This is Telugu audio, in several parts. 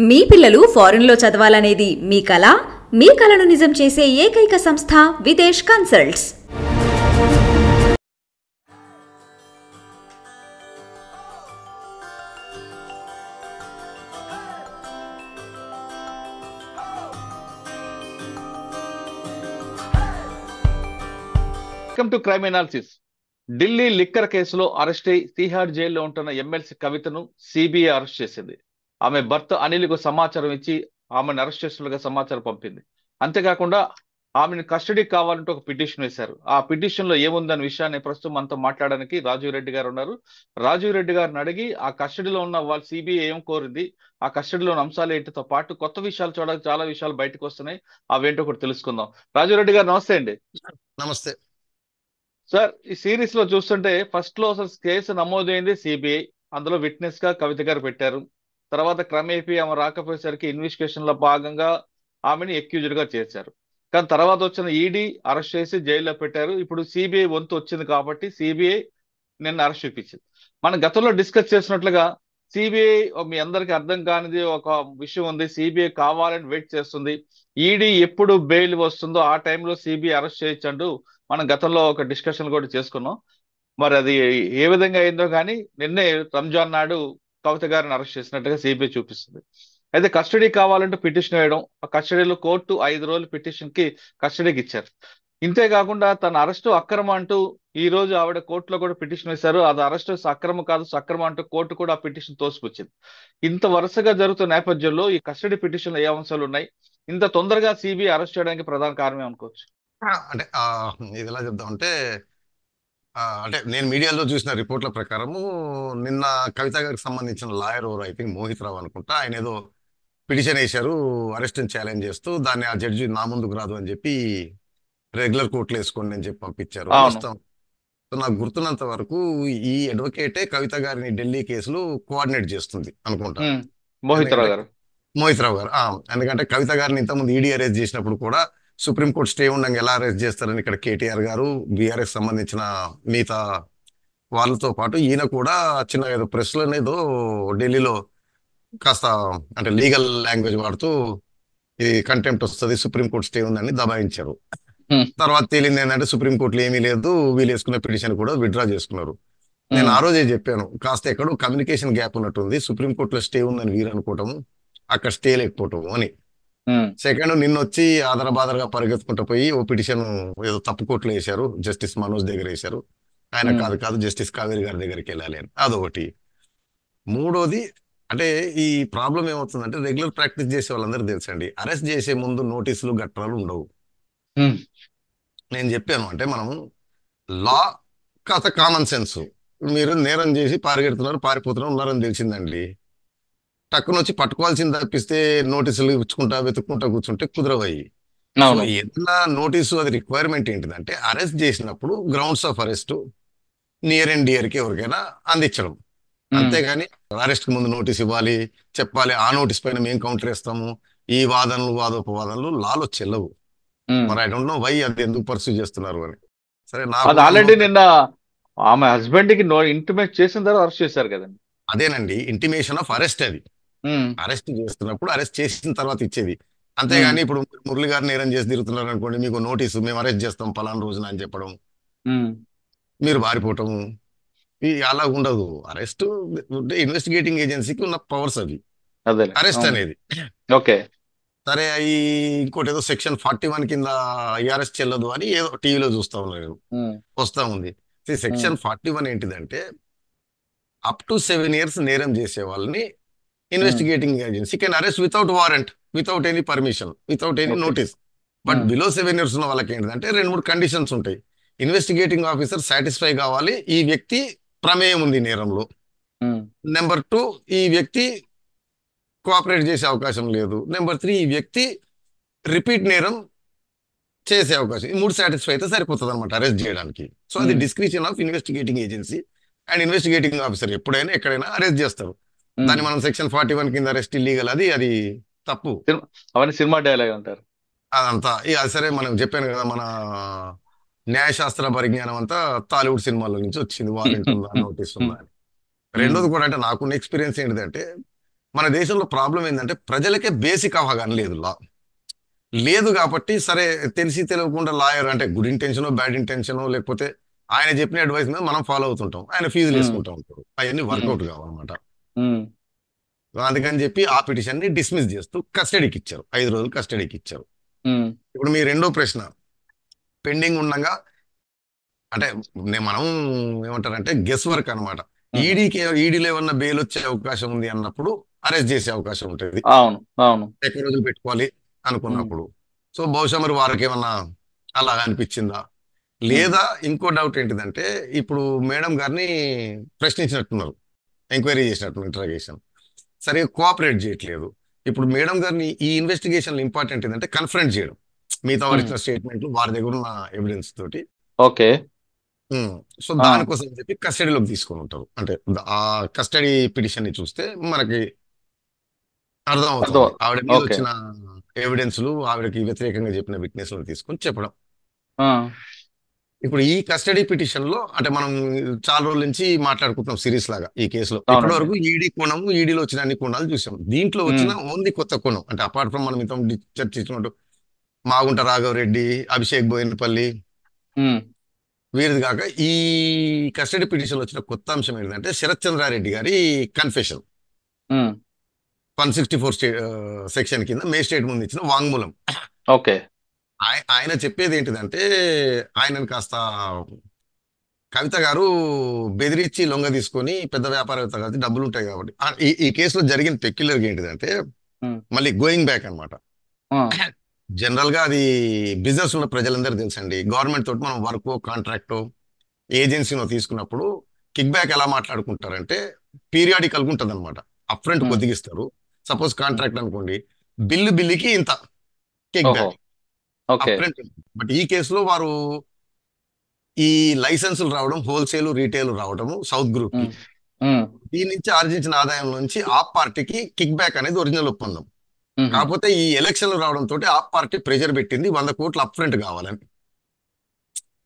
మీ పిల్లలు ఫారెన్ లో చదవాలనేది మీ కల? మీ కలను నిజం చేసే ఏకైక సంస్థ Videsh consults. Welcome to crime analysis. Delhi liquor కేసులో అరెస్ట్ అయి తీహార్ జైల్లో ఉంటున్న ఎమ్మెల్సీ కవితను సిబిఐ అరెస్ట్ చేసింది. ఆమె భర్త అనిల్కు సమాచారం ఇచ్చి ఆమెను అరెస్ట్ చేస్తున్నట్టుగా సమాచారం పంపింది. అంతేకాకుండా ఆమెను కస్టడీ కావాలంటూ ఒక పిటిషన్ వేశారు. ఆ పిటిషన్ లో ఏముందనే విషయాన్ని ప్రస్తుతం మనతో మాట్లాడడానికి రాజీవ్ రెడ్డి గారు ఉన్నారు. రాజీవ్ రెడ్డి గారిని అడిగి ఆ కస్టడీలో ఉన్న వాళ్ళు సిబిఐ ఏం కోరింది, ఆ కస్టడీలో ఉన్న అంశాలు ఏంటితో పాటు కొత్త విషయాలు చూడడానికి చాలా విషయాలు బయటకు వస్తున్నాయి, అవేంటో కూడా తెలుసుకుందాం. రాజీవ్ రెడ్డి గారు నమస్తే అండి. నమస్తే సార్, ఈ సిరీస్ లో చూస్తుంటే ఫస్ట్ లో అసలు కేసు నమోదైంది సిబిఐ, అందులో విట్నెస్ గా కవిత గారు పెట్టారు. తర్వాత క్రమేపీ ఆమె రాకపోయేసరికి ఇన్వెస్టిగేషన్ లో భాగంగా ఆమెని అక్యూజ్డ్ గా చేశారు. కానీ తర్వాత వచ్చిన ఈడీ అరెస్ట్ చేసి జైల్లో పెట్టారు. ఇప్పుడు సిబిఐ వంతు వచ్చింది కాబట్టి సిబిఐ నిన్న అరెస్ట్ చూపించింది. మనం గతంలో డిస్కస్ చేసినట్లుగా సిబిఐ మీ అందరికి అర్థం కానిది ఒక విషయం ఉంది. సిబిఐ కావాలని వెయిట్ చేస్తుంది. ఈడీ ఎప్పుడు బెయిల్ వస్తుందో ఆ టైంలో సిబిఐ అరెస్ట్ చేయొచ్చు అంటూ మనం గతంలో ఒక డిస్కషన్ కూడా చేసుకున్నాం. మరి అది ఏ విధంగా అయిందో కానీ నిన్నే రంజాన్ నాడు కవిత గారిని అరెస్ట్ చేసినట్టుగా సిబిఐ చూపిస్తుంది. అయితే కస్టడీ కావాలంటూ పిటిషన్ వేయడం, ఆ కస్టడీలో కోర్టు 5 రోజులు పిటిషన్ కి కస్టడీకి ఇచ్చారు. ఇంతే కాకుండా తన అరెస్టు అక్రమ అంటూ ఈ రోజు ఆవిడ కోర్టులో కూడా పిటిషన్ వేశారు. అది అరెస్టు అక్రమ కాదు సక్రమ అంటూ కోర్టు కూడా ఆ పిటిషన్ తోసిపుచ్చింది. ఇంత వరుసగా జరుగుతున్న నేపథ్యంలో ఈ కస్టడీ పిటిషన్ ఏ అంశాలు ఉన్నాయి, ఇంత తొందరగా సిబిఐ అరెస్ట్ చేయడానికి ప్రధాన కారణం అనుకోవచ్చు? అంటే ఇది ఎలా చెప్దామంటే అంటే నేను మీడియాలో చూసిన రిపోర్ట్ల ప్రకారము నిన్న కవిత గారికి సంబంధించిన లాయర్ ఎవరు, ఐ థింక్ మోహిత్ రావు అనుకుంటా, ఆయన ఏదో పిటిషన్ వేశారు అరెస్ట్ ఛాలెంజ్ చేస్తూ. దాన్ని ఆ జడ్జి నా ముందుకు రాదు అని చెప్పి రెగ్యులర్ కోర్టులో వేసుకోండి అని చెప్పి పంపించారు. వస్తాం. నాకు గుర్తున్నంత వరకు ఈ అడ్వకేటే కవిత గారిని ఢిల్లీ కేసులు కోఆర్డినేట్ చేస్తుంది అనుకుంటా, మోహిత్ రావు గారు. మోహిత్ రావు గారు. ఎందుకంటే కవిత గారిని ఇంతకుముందు ఈడీ అరెస్ట్ చేసినప్పుడు కూడా సుప్రీంకోర్టు స్టే ఉండగా ఎలా అరెస్ట్ చేస్తారని ఇక్కడ కేటీఆర్ గారు, బీఆర్ఎస్ సంబంధించిన మిగతా వాళ్ళతో పాటు ఈయన కూడా చిన్న ఏదో ప్రెస్లోనేదో ఢిల్లీలో కాస్త అంటే లీగల్ లాంగ్వేజ్ వాడుతూ ఇది కంటెంప్ట్ వస్తుంది, సుప్రీంకోర్టు స్టే ఉందని దబాయించారు. తర్వాత తేలింది ఏంటంటే సుప్రీంకోర్టులో ఏమీ లేదు, వీళ్ళు వేసుకున్న పిటిషన్ కూడా విత్డ్రా చేసుకున్నారు. నేను ఆ రోజే చెప్పాను, కాస్త ఎక్కడో కమ్యూనికేషన్ గ్యాప్ ఉన్నట్టుంది, సుప్రీంకోర్టులో స్టే ఉందని వీరు అనుకోవటము, అక్కడ స్టే లేకపోవటం అని. సెకండ్, నిన్న వచ్చి ఆదరబాదరగా పరిగెత్తుకుంటూ పోయి ఓ పిటిషన్ ఏదో తప్పు కోర్టులో వేశారు, జస్టిస్ మనోజ్ దగ్గర వేశారు. ఆయన కాదు జస్టిస్ కావేరి గారి దగ్గరికి వెళ్ళాలి అని, అదొకటి. మూడోది అంటే ఈ ప్రాబ్లం ఏమవుతుందంటే రెగ్యులర్ ప్రాక్టీస్ చేసే వాళ్ళందరూ తెలుసండి, అరెస్ట్ చేసే ముందు నోటీసులు గట్రాలు ఉండవు. నేను చెప్పాను అంటే మనము లా కాస్త కామన్ సెన్స్, మీరు నేరం చేసి పారిపోతున్నారు ఉన్నారని తెలిసిందండి, టక్కున వచ్చి పట్టుకోవాల్సింది తప్పిస్తే నోటీసులు ఇచ్చుకుంటా వెతుక్కుంటా కూర్చుంటే కుదరవయ్యి. సో ఏదైనా నోటీసు అది రిక్వైర్మెంట్ ఏంటిదంటే అరెస్ట్ చేసినప్పుడు grounds of arrest near and dear కి ఎవరికైనా అందించడం, అంతేగాని అరెస్ట్ కి ముందు నోటీస్ ఇవ్వాలి, చెప్పాలి, ఆ నోటీస్ పైన మేము కౌంటర్ వేస్తాము, ఈ వాదోపవాదనలు లాలో చెల్లవు. మరి ఐ డోంట్ నో వై అది ఎందుకు పర్సూ చేస్తున్నారు అని. సరే, నాకు ఆల్రెడీ నిన్న ఆమె హస్బెండ్ కి ఇంటిమేట్ చేసిన తర్వాత అరెస్ట్ చేశారు కదండి. అదేనండి ఇంటిమేషన్ ఆఫ్ అరెస్ట్. అది అరెస్ట్ చేస్తున్నప్పుడు అరెస్ట్ చేసిన తర్వాత ఇచ్చేది, అంతేగాని ఇప్పుడు మురళి గారు నేరం చేసి తిరుగుతున్నారు అనుకోండి, మీకు నోటీసు మేము అరెస్ట్ చేస్తాం పలానా రోజున అని చెప్పడం, మీరు పారిపోవటము, అలా ఉండదు. అరెస్ట్ ఇన్వెస్టిగేటింగ్ ఏజెన్సీకి ఉన్న పవర్స్ అవి, అరెస్ట్ అనేది. ఓకే, సరే, ఈ ఇంకోటి ఏదో సెక్షన్ 41 కింద ఈ అరెస్ట్ చెల్లదు అని ఏదో టీవీలో చూస్తా ఉన్నాను, వస్తా ఉంది. సెక్షన్ 41 ఏంటిదంటే అప్ టు 7 years నేరం చేసే వాళ్ళని investigating agency can arrest without warrant, without any permission, without any notice. But below 7 years ఉన్న వాళ్ళకి ఏంటంటే 2-3 కండిషన్స్ ఉంటాయి. ఇన్వెస్టిగేటింగ్ ఆఫీసర్ సాటిస్ఫై కావాలి, ఈ వ్యక్తి ప్రమేయం ఉంది నేరంలో. నెంబర్ 2, ఈ వ్యక్తి కోఆపరేట్ చేసే అవకాశం లేదు. నెంబర్ 3, ఈ వ్యక్తి రిపీట్ నేరం చేసే అవకాశం. ఈ 3 సాటిస్ఫై అయితే సరిపోతుంది అనమాట అరెస్ట్ చేయడానికి. సో అది discretion of investigating agency and investigating officer ఎప్పుడైనా ఎక్కడైనా అరెస్ట్ చేస్తారు. దాన్ని మనం సెక్షన్ 41 కింద అరెస్ట్ ఇల్లీగల్, అది తప్పు. అవన్నీ సినిమా డైలాగ్ అంటారు అదంతా. అది సరే, మనం చెప్పాను కదా, మన న్యాయశాస్త్ర పరిజ్ఞానం అంతా టాలీవుడ్ సినిమాల నుంచి వచ్చింది, వారెంట్ ఉందా నోటీస్ ఉందా అని. రెండోది కూడా అంటే నాకున్న ఎక్స్పీరియన్స్ ఏంటిదంటే మన దేశంలో ప్రాబ్లం ఏంటంటే ప్రజలకే బేసిక్ అవగాహన లేదు లా లేదు కాబట్టి సరే తెలిసి తెలియకుండా లాయర్ అంటే గుడ్ ఇంటెన్షనో బ్యాడ్ ఇంటెన్షనో లేకపోతే ఆయన చెప్పిన అడ్వైస్ మీద మనం ఫాలో అవుతుంటాం ఆయన ఫీజులు ఉమ్, వేసుకుంటా ఉంటారు అవన్నీ ఉమ్, వర్కౌట్ కావన్నమాట ఉమ్, అందుకని చెప్పి ఆ పిటిషన్ ని డిస్మిస్ చేస్తూ కస్టడీకి ఇచ్చారు 5 రోజులు కస్టడీకి ఇచ్చారు ఉమ్, ఇప్పుడు మీ రెండో ప్రశ్న పెండింగ్ ఉండగా అంటే మనం ఏమంటారంటే గెస్ వర్క్ అనమాట ఉమ్. ఈడీలో ఏమన్నా బెయిల్ వచ్చే అవకాశం ఉంది అన్నప్పుడు అరెస్ట్ చేసే అవకాశం ఉంటుంది అవును, అవును. ఎక్కువ రోజులు పెట్టుకోవాలి ఉమ్, అనుకున్నప్పుడు సో బహుశా మరి వారికి ఏమన్నా అలా అనిపించిందా ఉమ్, లేదా ఇంకో డౌట్ ఏంటిదంటే ఇప్పుడు మేడం గారిని ప్రశ్నించినట్టున్నారు ఎంక్వైరీ చేసినట్టు ఇంటరాగేషన్ సరిగా కోఆపరేట్ చేయట్లేదు ఇప్పుడు మేడం గారిని ఈ ఇన్వెస్టిగేషన్ ఇంపార్టెంట్ ఏంటంటే కన్ఫరెంట్ చేయడం మిగతా వారు ఉమ్. ఇచ్చిన స్టేట్మెంట్లు వారి దగ్గర ఉన్న ఎవిడెన్స్ తోటి ఓకే. సో ఆ, దానికోసం చెప్పి కస్టడీలోకి తీసుకొని ఉంటారు అంటే ఆ కస్టడీ పిటిషన్ ని చూస్తే మనకి అర్థం. అర్థమవుతుంది ఆవిడ మీద ఓకే. వచ్చిన ఎవిడెన్స్లు ఆవిడకి వ్యతిరేకంగా చెప్పిన విట్నెస్లు తీసుకొని చెప్పడం ఆ, ఇప్పుడు ఈ కస్టడీ పిటిషన్ లో అంటే మనం చాలా రోజుల నుంచి మాట్లాడుకుంటున్నాం సిరీస్ లాగా ఈ కేసులో ఇప్పటి అవునండి. వరకు ఈడీ కోణము ఈడీలో వచ్చిన అన్ని కోణాలు చూసాం దీంట్లో ఉమ్, వచ్చిన ఓన్లీ కొత్త కోణం అంటే అపార్ట్ ఫ్రమ్ మనం ఇంత చర్చించినట్టు మాగుంట రాఘవరెడ్డి అభిషేక్ బోయినపల్లి ఉమ్, వీరిది కాక ఈ కస్టడీ పిటిషన్ వచ్చిన కొత్త అంశం ఏంటంటే శరత్ చంద్రారెడ్డి గారి కన్ఫెషన్ ఉమ్. 164 సెక్షన్ కింద మేజిస్ట్రేట్ ముందు ఇచ్చిన వాంగ్మూలం ఓకే. ఆయన చెప్పేది ఏంటిదంటే ఆయనను కాస్త కవిత గారు బెదిరించి లొంగ తీసుకొని పెద్ద వ్యాపారవేత్త కాబట్టి డబ్బులు ఉంటాయి కాబట్టి ఈ కేసులో జరిగిన పెక్యులర్ ఏంటిదంటే ఉమ్, మళ్ళీ గోయింగ్ బ్యాక్ అన్నమాట ఆ, జనరల్ గా అది బిజినెస్ ఉన్న ప్రజలందరూ తెలుసండి గవర్నమెంట్ తోటి మనం వర్క్ కాంట్రాక్ట్ ఏజెన్సీనో తీసుకున్నప్పుడు కిక్ బ్యాక్ ఎలా మాట్లాడుకుంటారంటే పీరియాడికల్ ఉంటుంది అనమాట అప్ ఫ్రంట్ ఉమ్, కొద్దిగిస్తారు సపోజ్ ఉమ్. కాంట్రాక్ట్ అనుకోండి బిల్లుకి ఇంత కిక్ ఓహో. Back okay. Up front but ఈ కేసులో వారు ఈ లైసెన్సులు రావడం హోల్సేల్ రీటైల్ రావడము సౌత్ గ్రూప్ కి ఉమ్, ఉమ్, దీని నుంచి ఆర్జించిన ఆదాయం నుంచి ఆప్ పార్టీకి కిక్ బ్యాక్ అనేది ఒరిజినల్ ఒప్పందం ఉమ్. కాకపోతే ఈ ఎలక్షన్లు రావడం తోటి ఆప్ పార్టీ ప్రెజర్ పెట్టింది 100 కోట్లు అప్ ఫ్రంట్ కావాలని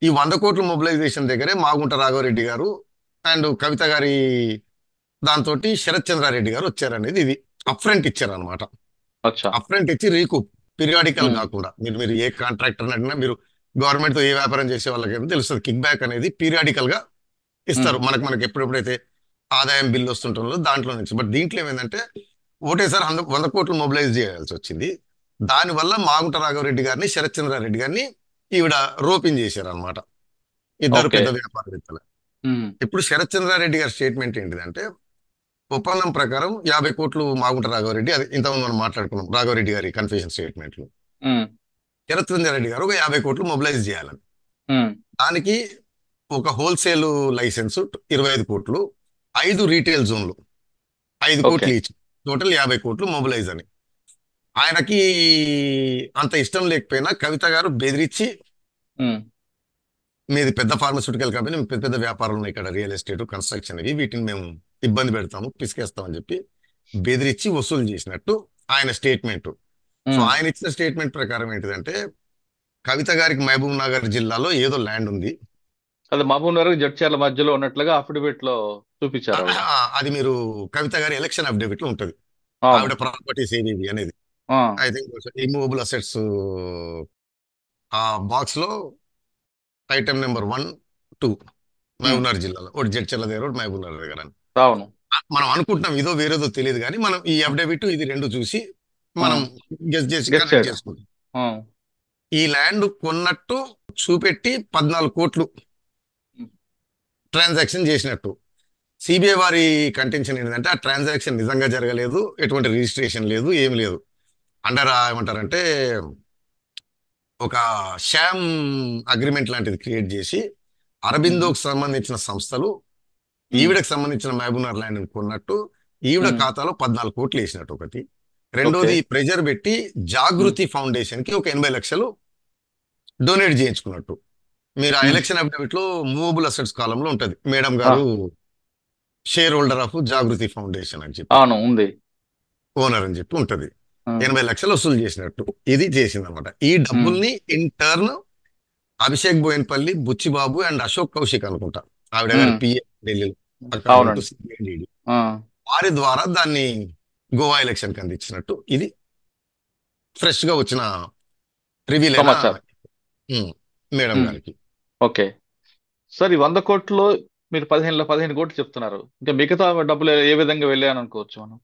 ఈ 100 కోట్ల మొబిలైజేషన్ దగ్గరే మాగుంట రాఘవరెడ్డి గారు అండ్ కవిత గారి దాంతో శరత్ చంద్రారెడ్డి గారు వచ్చారనేది ఇది అప్ ఫ్రంట్ ఇచ్చారనమాట అచ్చా. అప్ ఫ్రంట్ ఇచ్చి రీకూప్ పీరియాడికల్ ఉమ్, కాకుండా మీరు ఏ కాంట్రాక్టర్ అడిగినా మీరు గవర్నమెంట్ తో ఏ వ్యాపారం చేసే వాళ్ళకైనా తెలుస్తుంది కిక్ బ్యాక్ అనేది పీరియాడికల్ గా ఉమ్, ఇస్తారు మనకి ఎప్పుడెప్పుడైతే ఆదాయం బిల్లు వస్తుంటుందో దాంట్లో నుంచి బట్ దీంట్లో ఏమైందంటే ఒకటేసారి 100 కోట్లు మొబిలైజ్ చేయాల్సి వచ్చింది దానివల్ల మాగుంట రాఘవరెడ్డి గారిని శరత్ చంద్రారెడ్డి గారిని ఈవిడ రోపింగ్ చేశారు అనమాట ఇద్దరు ఓకే. పెద్ద వ్యాపారవేత్తలు ఉమ్, ఇప్పుడు శరత్ చంద్రారెడ్డి గారి స్టేట్మెంట్ ఏంటిదంటే ఒప్పందం ప్రకారం 50 కోట్లు మాగుంట రాఘవరెడ్డి అది ఇంతకుముందు మనం మాట్లాడుకున్నాం రాఘవరెడ్డి గారి కన్ఫెషన్ స్టేట్మెంట్లు ఉమ్, శరత్ చంద్రారెడ్డి గారు ఒక 50 కోట్లు మొబిలైజ్ చేయాలని ఉమ్. దానికి ఒక హోల్సేల్ లైసెన్స్ 25 కోట్లు 5 రీటైల్ జోన్లు 5 ఓకే. కోట్లు ఈచ్ టోటల్ 50 కోట్లు మొబిలైజ్ అని ఆయనకి అంత ఇష్టం లేకపోయినా కవిత గారు బెదిరించి ఉమ్, మీది పెద్ద ఫార్మస్యూటికల్ కంపెనీ మీకు పెద్ద పెద్ద వ్యాపారాలు ఉన్నాయి ఇక్కడ రియల్ ఎస్టేట్ కన్స్ట్రక్షన్ ఇవి వీటిని మేము ఇబ్బంది పెడతాము పిసికేస్తామని చెప్పి బెదిరించి వసూలు చేసినట్టు ఆయన స్టేట్మెంట్ సో ఉమ్. ఆయన ఇచ్చిన స్టేట్మెంట్ ప్రకారం ఏంటిదంటే కవిత గారికి మహబూబ్ నగర్ జిల్లాలో ఏదో ల్యాండ్ ఉంది అది మహబూబ్ నగర్ జడ్చర్ల మధ్యలో ఉన్నట్లుగా అఫిడవిట్ లో చూపించారు ఆవిడ. అది మీరు కవిత గారి ఎలక్షన్ అఫిడవిట్ లో ఉంటది అవును. ఆవిడ ప్రాపర్టీస్ ఏవి అనేది ఆ, ఐ థింక్ ఇమూవబుల్ అసెట్స్ ఆ బాక్స్ లో ఐటమ్ నెంబర్ 1, 2 ఉమ్, మహబూబ్నగర్ జిల్లాలో ఒకటి జడ్చర్ల దగ్గర ఒకటి మహబూబ్నగర్ దగ్గర అని. అవును. మనం అనుకుంటున్నాం ఇదో వేరేదో తెలియదు కానీ మనం ఈ అఫిడవిట్ ఇది రెండు చూసి మనం గెస్ చేసి గెస్ కనెక్ట్ చేయడం. చేసుకుంటాం ఆ, ఈ ల్యాండ్ కొన్నట్టు చూపెట్టి 14 కోట్లు ఉమ్, ట్రాన్సాక్షన్ చేసినట్టు సిబిఐ వారి కంటెన్షన్ ఏంటంటే ఆ ట్రాన్సాక్షన్ నిజంగా జరగలేదు ఎటువంటి రిజిస్ట్రేషన్ లేదు ఏమి లేదు అండర్ ఏమంటారంటే ఒక షామ్ అగ్రిమెంట్ లాంటిది క్రియేట్ చేసి అరబిందోకి సంబంధించిన సంస్థలు ఉమ్, ఈవిడకి సంబంధించిన మహబూబ్నగర్ ల్యాండ్ కొన్నట్టు ఈవిడ ఉమ్. ఖాతాలో 14 కోట్లు వేసినట్టు ఒకటి ఓకే. రెండోది ప్రెజర్ పెట్టి ఉమ్, జాగృతి ఫౌండేషన్ కి ఒక 80 లక్షలు డొనేట్ చేయించుకున్నట్టు మీరు ఆ ఉమ్. ఎలక్షన్ అఫిడవిట్ లో మూవబుల్ అసెట్స్ కాలంలో ఉంటది మేడం ఆ, గారు share holder of Jagruti foundation అని చెప్పి అవును, ఉంది. ఓనర్ అని చెప్పి ఉంటది ఆ, 80 లక్షలు వసూలు చేసినట్టు ఇది చేసింది అనమాట ఈ ఉమ్, డబ్బుల్ని in turn Abhishek Boinpally Buchibabu and Ashok Kaushik అనుకుంటా ఆవిడ గారి ఉమ్. పిఏ ఢిల్లీలో అక్కడ ఉంటూ అవునండి. CID. ఆ, వారి ద్వారా దాన్ని గోవా ఎలక్షన్ కి అందించినట్టు ఇది ఫ్రెష్ గా వచ్చిన రివీల్ అయిన సమాచారం. ఉమ్, మేడం ఉమ్, గారికి. ఓకే. సార్, ఈ 100 కోట్లు మీరు 15 కోట్లు చెప్తున్నారు. ఇంకా మిగతా డబ్బులు ఏ విధంగా వెళ్ళాయని అనుకోవచ్చు మనం?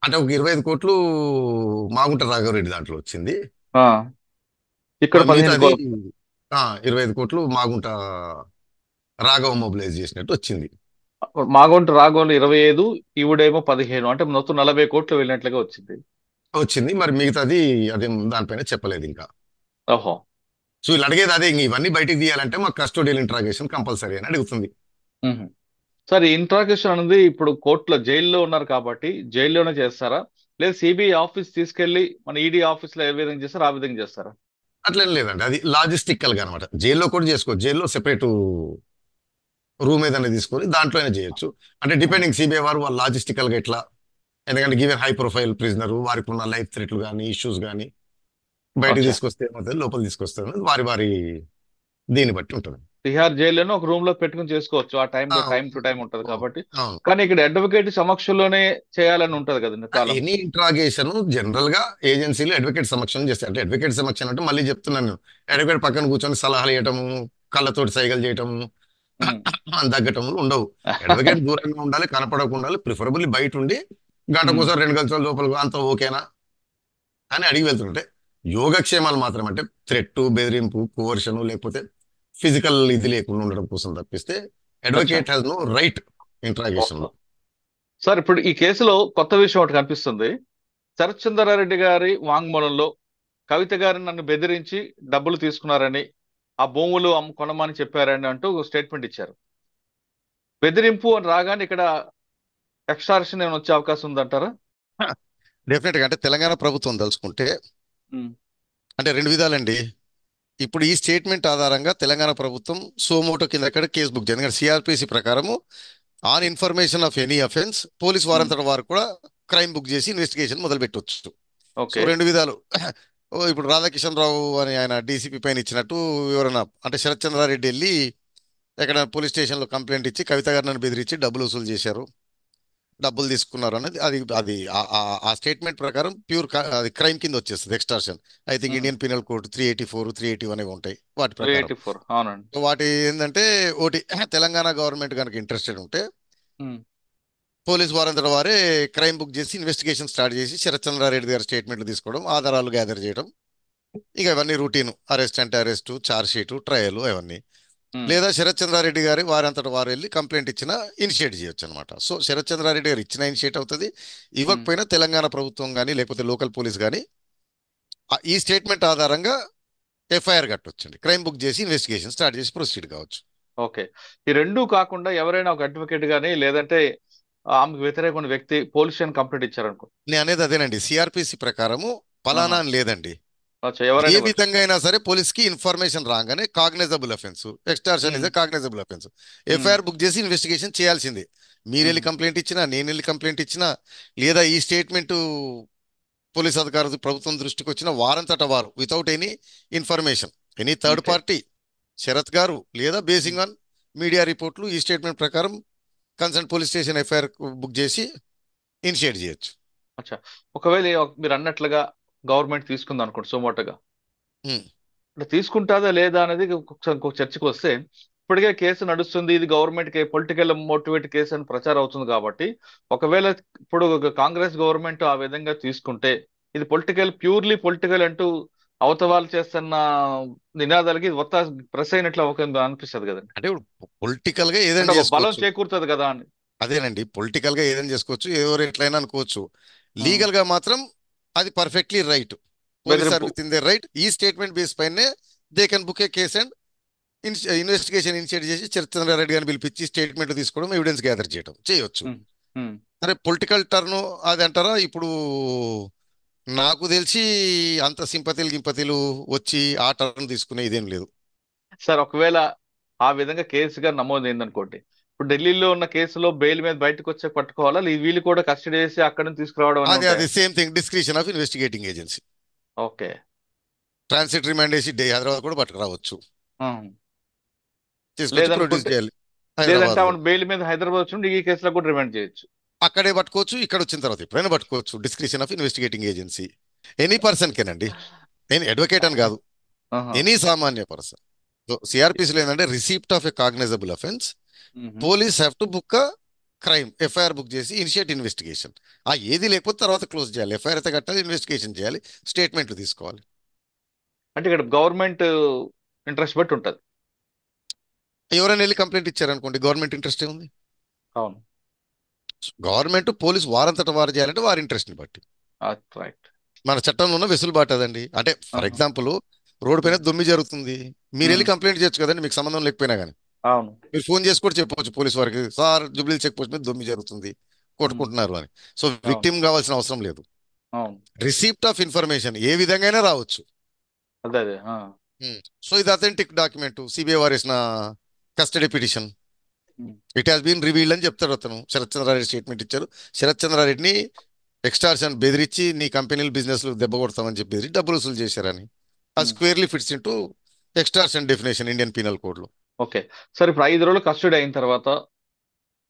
అంటే ఒక 25 కోట్లు మాగుంట రాఘవరెడ్డి దాంట్లో వచ్చింది. ఆ, ఇక్కడ 15 మిగతాది 25 కోట్లు మాగుంట రాఘవ మొబిలైజ్ చేసినట్టు వచ్చింది. మాగొంట రాఘవులు 25, ఈవిడేమో 15, అంటే మొత్తం 40 కోట్లు వెళ్ళినట్లుగా వచ్చింది. మరి మిగతాది అదే దానిపైన చెప్పలేదు ఇంకా. ఓహో. సో వీళ్ళు అడిగేది అదే, ఇంక ఇవన్నీ బయటికి తీయాలంటే మాకు కస్టోడియల్ ఇంట్రాగేషన్ కంపల్సరీ అని అడుగుతుంది. ఉహు. సార్, ఈ ఇంట్రాగేషన్ అనేది ఇప్పుడు కోర్టులో జైల్లో ఉన్నారు కాబట్టి జైల్లోనే చేస్తారా, లేదా సిబిఐ ఆఫీస్ తీసుకెళ్లి మన ఈడీ ఆఫీస్ లో ఏ విధంగా చేస్తారా ఆ విధంగా చేస్తారా? అట్లేం లేదండి, అది లాజిస్టికల్ గా అనమాట. జైల్లో కూడా చేసుకోవచ్చు, జైల్లో సెపరేట్ రూమ్ ఏదైనా తీసుకొని దాంట్లో అయినా చేయొచ్చు. అంటే ఉహు. డిపెండింగ్ సిబిఐ వారు వాళ్ళు లాజిస్టికల్ గా ఎట్లా, ఎందుకంటే గివెన్ హై ప్రొఫైల్ ప్రిజనర్ వారికి ఉన్న లైఫ్ థ్రెట్లు కానీ ఇష్యూస్ కానీ బయటికి అచ్చా. తీసుకొస్తే ఏమవుతుంది, లోపల తీసుకొస్తే ఏమవుతుంది, వారి వారి దీన్ని బట్టి ఉంటుంది. తిహార్ జైల్లోనే ఒక రూమ్ లో పెట్టుకుని చేసుకోవచ్చు, ఆ ఆ, టైం టు టైం ఉంటది కాబట్టి. అవును. కానీ ఇక్కడ అడ్వకేట్ సమక్షంలోనే చేయాలని ఉంటది కదండి కాలం. ఎనీ ఇంట్రాగేషన్ జనరల్ గా ఏజెన్సీలు అడ్వకేట్ సమక్షం చేస్తాయి. అంటే అడ్వకేట్ సమక్షం అంటే మళ్ళీ చెప్తున్నాను, అడ్వకేట్ పక్కన కూర్చొని సలహాలు ఇవ్వటము, కళ్ళతోటి సైగలు చేయటము, ఉమ్. దగ్గటములు ఉండవు. అడ్వకేట్ దూరంగా ఉండాలి, కనపడకుండా ఉండాలి, ప్రిఫరబుల్లీ బయట ఉండి ఉమ్. గంటకోసారి 2 గంటల లోపల అంతా ఓకేనా అని అడిగి వెళ్తుంటే, యోగక్షేమాలు మాత్రం అంటే థ్రెట్, బెదిరింపు, కోవర్షను, లేకపోతే ఫిజికల్ ఇది లేకుండా ఉండడం కోసం తప్పిస్తే అచ్చా. Advocate has no right interrogation ఓహో. లో. సార్, ఇప్పుడు ఈ కేసులో కొత్త విషయం ఒకటి కనిపిస్తుంది. శరత్ చంద్రారెడ్డి గారి వాంగ్మూలంలో కవిత గారిని నన్ను బెదిరించి డబ్బులు తీసుకున్నారని, ఆ భూములు కొనమని చెప్పారని అంటూ స్టేట్మెంట్ ఇచ్చారు. బెదిరింపు అని రాగానే ఇక్కడ ఎక్స్ట్రాక్షన్ ఏమైనా వచ్చే అవకాశం ఉందంటారా? డెఫినెట్ గా అంటే తెలంగాణ ప్రభుత్వం తలుచుకుంటే ఉమ్. అంటే రెండు విధాలండి. ఇప్పుడు ఈ స్టేట్మెంట్ ఆధారంగా తెలంగాణ ప్రభుత్వం సోమోటో కింద కేసు బుక్ చేయండి. ఎందుకంటే సిఆర్పిసి ప్రకారము on information of any offence police um. వారంతట వారు కూడా క్రైమ్ బుక్ చేసి ఇన్వెస్టిగేషన్ మొదలు పెట్టవచ్చు. So okay. రెండు విధాలు. ఇప్పుడు రాధాకిషన్ రావు అని ఆయన డీసీపీ పైన ఇచ్చినట్టు ఎవరైనా అంటే శరత్ చంద్రారెడ్డి వెళ్ళి ఎక్కడ పోలీస్ స్టేషన్లో కంప్లైంట్ ఇచ్చి కవిత గారిని బెదిరించి డబ్బులు వసూలు చేశారు, డబ్బులు తీసుకున్నారు అనేది అది అది ఆ స్టేట్మెంట్ ప్రకారం ప్యూర్ అది క్రైమ్ కింద వచ్చేస్తుంది, extortion. I think Indian penal code 384, 381 అనేవి ఉంటాయి వాటి ప్రకారం. 384, అవునండి. సో వాటి ఏంటంటే ఒకటి తెలంగాణ గవర్నమెంట్ కనుక ఇంట్రెస్టెడ్ ఉంటే ఉమ్. పోలీస్ వారంతట వారే క్రైమ్ బుక్ చేసి ఇన్వెస్టిగేషన్ స్టార్ట్ చేసి శరత్ చంద్రారెడ్డి గారి స్టేట్మెంట్లు తీసుకోవడం, ఆధారాలు గ్యాదర్ చేయడం, ఇక ఇవన్నీ రూటీన్ అరెస్ట్ అంటే అరెస్టు, ఛార్జ్ షీటు, ట్రయల్ అవన్నీ. ఉమ్. లేదా శరత్ చంద్రారెడ్డి గారి వారంతట వారు వెళ్ళి కంప్లైంట్ ఇచ్చినా ఇనిషియేట్ చేయొచ్చు అనమాట. సో శరత్ చంద్రారెడ్డి గారు ఇచ్చిన ఇనిషియేట్ అవుతుంది, ఉమ్. ఇవ్వకపోయినా తెలంగాణ ప్రభుత్వం కానీ లేకపోతే లోకల్ పోలీస్ కానీ ఈ స్టేట్మెంట్ ఆధారంగా ఎఫ్ఐఆర్ కట్టొచ్చండి, క్రైమ్ బుక్ చేసి ఇన్వెస్టిగేషన్ స్టార్ట్ చేసి ప్రొసీడ్ కావచ్చు. ఓకే. ఈ రెండూ కాకుండా ఎవరైనా ఒక అడ్వకేట్ గానీ లేదంటే ఆమెకు వ్యతిరేకమైన వ్యక్తి పోలీస్ స్టేషన్ కంప్లైంట్ ఇచ్చారనుకో. నేను అనేది అదేనండి, సిఆర్పిసి ప్రకారము ఆహా. ఫలానా అని లేదండి. అచ్చా, ఏ ఎవరైనా ఇవ్వచ్చు. విధంగా అయినా సరే పోలీస్ కి ఇన్ఫర్మేషన్ రాగానే cognisable offence, extortion is um. Cognisable offence, um. FIR book చేసి ఇన్వెస్టిగేషన్ చేయాల్సిందే. మీరు వెళ్ళి ఉమ్. కంప్లైంట్ ఇచ్చినా, నేను వెళ్ళి కంప్లైంట్ ఇచ్చినా, లేదా ఈ స్టేట్మెంట్ పోలీస్ అధికారులు ప్రభుత్వం దృష్టికి వచ్చిన వారంతట వారు without any information any third okay. Party Sarath గారు లేదా ఉమ్. బేసింగ్ ఆన్ మీడియా రిపోర్ట్లు ఈ స్టేట్మెంట్ ప్రకారం concern police station FIR book చేసి ఇనిషియేట్ చేయొచ్చు. అచ్చా. ఒకవేళ మీరు అన్నట్లుగా గవర్నమెంట్ తీసుకుంది అనుకోండి సుమోటోగా, ఉమ్. అంటే తీసుకుంటాదా లేదా అనేది ఇంకొక చర్చకు వస్తే, ఇప్పటికే కేసు నడుస్తుంది, ఇది గవర్నమెంట్ కి పొలిటికల్ మోటివేట్ కేసు అని ప్రచారం అవుతుంది కాబట్టి, ఒకవేళ ఇప్పుడు కాంగ్రెస్ గవర్నమెంట్ ఆ విధంగా తీసుకుంటే ఇది ప్యూర్లీ పొలిటికల్ అంటూ అవతవాలు చేస్తున్న నినాదాలకి ఇది ప్రెస్ అయినట్లు అనిపిస్తుంది కదండి. అంటే ఇప్పుడు పొలిటికల్ గా అంటే ఏదైనా ఒక బలం చేసుకోవచ్చు. చేకూరుతుంది కదా అని. అదేనండి, పొలిటికల్ గా ఏదైనా చేసుకోవచ్చు, ఎవరు ఎట్లయినా అనుకోవచ్చు. ఆ, లీగల్ గా మాత్రం అది పర్ఫెక్ట్లీ రైట్. పోలీస్ ఆర్ బెదిరింపు. With in they right. ఈ స్టేట్మెంట్ బేస్ పైనే they can book A case and investigation initiate చేసి చంద్రారెడ్డి గారిని పిలిపించి స్టేట్మెంట్ తీసుకోవడం, ఎవిడెన్స్ గ్యాదర్ చేయొచ్చు. ఉమ్. ఉమ్. సరే పొలిటికల్ టర్న్ అది అంటారా? ఇప్పుడు నాకు తెలిసి అంత గింపతిలు వచ్చి ఆ టర్న్ తీసుకునే ఇదేం లేదు. సార్, ఒకవేళ ఆ విధంగా కేసుగా నమోదైంది అనుకోండి, ఇప్పుడు ఢిల్లీలో ఉన్న కేసులో బెయిల్ మీద బయటకు వచ్చే పట్టుకోవాలా, వీళ్ళు కూడా కస్టడీ చేసి అక్కడ నుంచి తీసుకురావడం అని అది ఉంటాయా? Same thing, discretion of investigating agency. Okay. Transit remand వేసి హైదరాబాద్ కూడా పట్టుకురావచ్చు, ఉమ్. తీసుకొచ్చి ప్రొడ్యూస్ లేదనుకుంటే, చేయాలి లేదంటే హైదరాబాద్ లో. ఆమెను బెయిల్ మీద హైదరాబాద్ వచ్చి ఈ కేసులో కూడా రిమాండ్ చేయొచ్చు. అక్కడే పట్టుకోవచ్చు, ఇక్కడ వచ్చిన తర్వాత ఎప్పుడైనా పట్టుకోవచ్చు. Discretion of investigating agency any person కెనండి. నేను అడ్వకేట్ అని కాదు, ఆహా. ఎనీ సామాన్య పర్సన్. సో సిఆర్పిసిలో ఏంటంటే receipt of a cognizable offence, hmm. Police have to book crime, FIR book చేసి ఇనిషియేట్ ఇన్వెస్టిగేషన్. ఏది లేకపోతే తర్వాత క్లోజ్ చేయాలి. ఎఫ్ఐఆర్ అయితే కట్టాలి, ఇన్వెస్టిగేషన్ చేయాలి, స్టేట్మెంట్లు తీసుకోవాలి. అంటే ఇక్కడ గవర్నమెంట్ ఇంట్రెస్ట్ బట్టి ఉంటది. ఎవరైనా వెళ్ళి కంప్లైంట్ ఇచ్చారనుకోండి, గవర్నమెంట్ ఇంట్రెస్ట్ ఏముంది? అవును, గవర్నమెంట్ పోలీస్ వారంతట వారు చేయాలంటే వారి ఇంట్రెస్ట్ని బట్టి. రైట్. మన చట్టంలో ఉన్న వెసులుబాటు అదండి. అంటే ఫర్ ఎగ్జాంపుల్ రోడ్డు పైన దొమ్మి జరుగుతుంది, మీరు వెళ్ళి కంప్లైంట్ చేయొచ్చు కదండి, మీకు సంబంధం లేకపోయినా కానీ. అవును. మీరు ఫోన్ చేసి కూడా చెప్పవచ్చు పోలీస్ వారికి, సార్ జూబ్లీ చెక్ పోస్ట్ మీద దొమ్మి జరుగుతుంది, కొట్టుకుంటున్నారు అని. సో విక్టిమ్ కావాల్సిన అవసరం లేదు. అవును, రిసీప్ట్ ఆఫ్ ఇన్ఫర్మేషన్ ఏ విధంగా అయినా రావచ్చు. అదే అదే. సో ఇది అథెంటిక్ డాక్యుమెంట్. సిబిఐ వారు వేసిన custody petition, Hmm. It has been revealed అని చెప్తాడు అతను. శరత్ చంద్రారెడ్డి స్టేట్మెంట్ ఇచ్చారు. శరత్ చంద్రారెడ్డిని ఎక్స్టార్షన్ బెదిరించి నీ కంపెనీలు బిజినెస్లు దెబ్బ కొడతామని చెప్పి బెదిరి డబ్బులు వసూలు చేశారని. అది squarely fits into extortion definition Indian penal code లో. ఓకే సార్, ఇప్పుడు 5 రోజులు కస్టడీ అయిన తర్వాత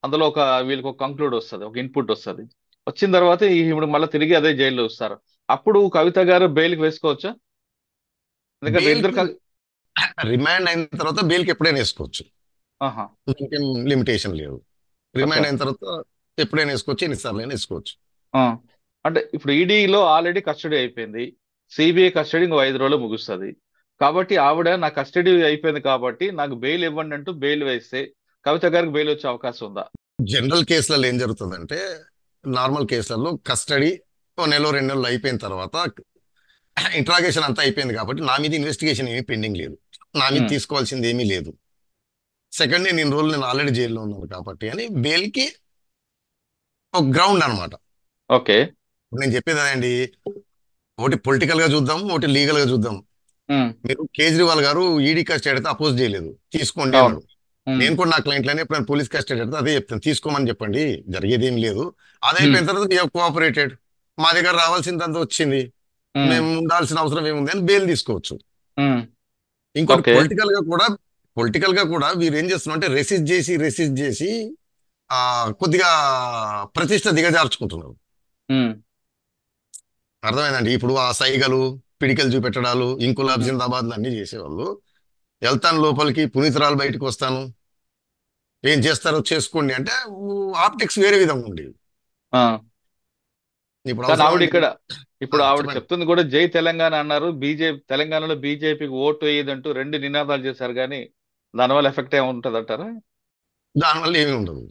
అందులో వీళ్ళకి ఒక కంక్లూడ్ వస్తుంది, ఒక ఇన్పుట్ వస్తుంది. వచ్చిన తర్వాత ఇప్పుడు మళ్ళీ తిరిగి అదే జైల్లో వస్తారు. అప్పుడు కవిత గారు బెయిల్కి వేసుకోవచ్చా? ఎందుకంటే బెయిల్ ఇద్దరు రిమాండ్ అయిన తర్వాత బెయిల్కి ఎప్పుడైనా వేసుకోవచ్చు, ఆహా. దానికేం లిమిటేషన్ లేదు. అచ్చా. రిమాండ్ అయిన తర్వాత ఎప్పుడైనా వేసుకోవచ్చు, ఎన్నిసార్లు అయినా వేసుకోవచ్చు. ఆ. అంటే ఇప్పుడు ఈడీలో ఆల్రెడీ కస్టడీ అయిపోయింది, సిబిఐ కస్టడీ ఇంకో 5 రోజులు ముగుస్తుంది. కాబట్టి ఆవిడ నా కస్టడీ అయిపోయింది కాబట్టి నాకు బెయిల్ ఇవ్వండి అంటూ బెయిల్ వేస్తే కవిత గారికి బెయిల్ వచ్చే అవకాశం ఉందా? జనరల్ కేసులలో ఏం జరుగుతుందంటే, నార్మల్ కేసులలో కస్టడీ 1 నెల 2 నెలలు అయిపోయిన తర్వాత ఇంట్రాగేషన్ అంతా అయిపోయింది కాబట్టి నా మీద ఇన్వెస్టిగేషన్ ఏమీ పెండింగ్ లేదు, నా మీద ఉమ్. తీసుకోవాల్సింది ఏమీ లేదు. సెకండ్, నేను ఇన్ని రోజులు నేను ఆల్రెడీ జైల్లో ఉన్నాను కాబట్టి అని బెయిల్కి ఒక గ్రౌండ్ అనమాట. ఓకే. నేను చెప్పేది అదండి, ఒకటి పొలిటికల్ గా చూద్దాం, ఒకటి లీగల్ గా చూద్దాం. ఉమ్. మీరు కేజ్రీవాల్ గారు ఈడీ కస్టడీ అయితే అపోజ్ చేయలేదు, తీసుకోండి అవును. అన్నాడు. నేను కూడా నా క్లయింట్లని ఎప్పుడైనా పోలీస్ కస్టడీ అయితే అదే చెప్తాను, తీసుకోమని చెప్పండి, జరిగేది ఏం లేదు. అదే అయిపోయిన తర్వాత కోఆపరేటెడ్, మా దగ్గర రావాల్సిందంతా వచ్చింది, మేము ఉండాల్సిన అవసరం ఏముంది అని బెయిల్ తీసుకోవచ్చు. ఇంకోటి ఓకే. పొలిటికల్ గా కూడా వీరు ఏం చేస్తున్నారు అంటే రెసిస్ట్ చేసి కొద్దిగా ప్రతిష్ట దిగజార్చుకుంటున్నారు. అర్థమైందండి. ఇప్పుడు ఆ సైగలు పిడికలు చూపెట్టడాలు ఇంకులాబ్ జిందాబాద్లు అన్ని చేసేవాళ్ళు, వెళ్తాను లోపలికి, పునీతరాలు బయటకు వస్తాను, ఏం చేస్తారో చేసుకోండి అంటే ఆప్టిక్స్ వేరే విధంగా ఉండేవి. ఇప్పుడు కానీ ఆవిడ అవసరం ఇక్కడ ఇప్పుడు ఆవిడ చెప్పండి. చెప్తుంది కూడా జై తెలంగాణ అన్నారు. తెలంగాణలో బీజేపీకి ఓటు వేయదంటూ 2 నినాదాలు చేశారు, కానీ దానివల్ల ఎఫెక్ట్ ఏముంటది అంటారా? దానివల్ల ఏమీ ఉండదు.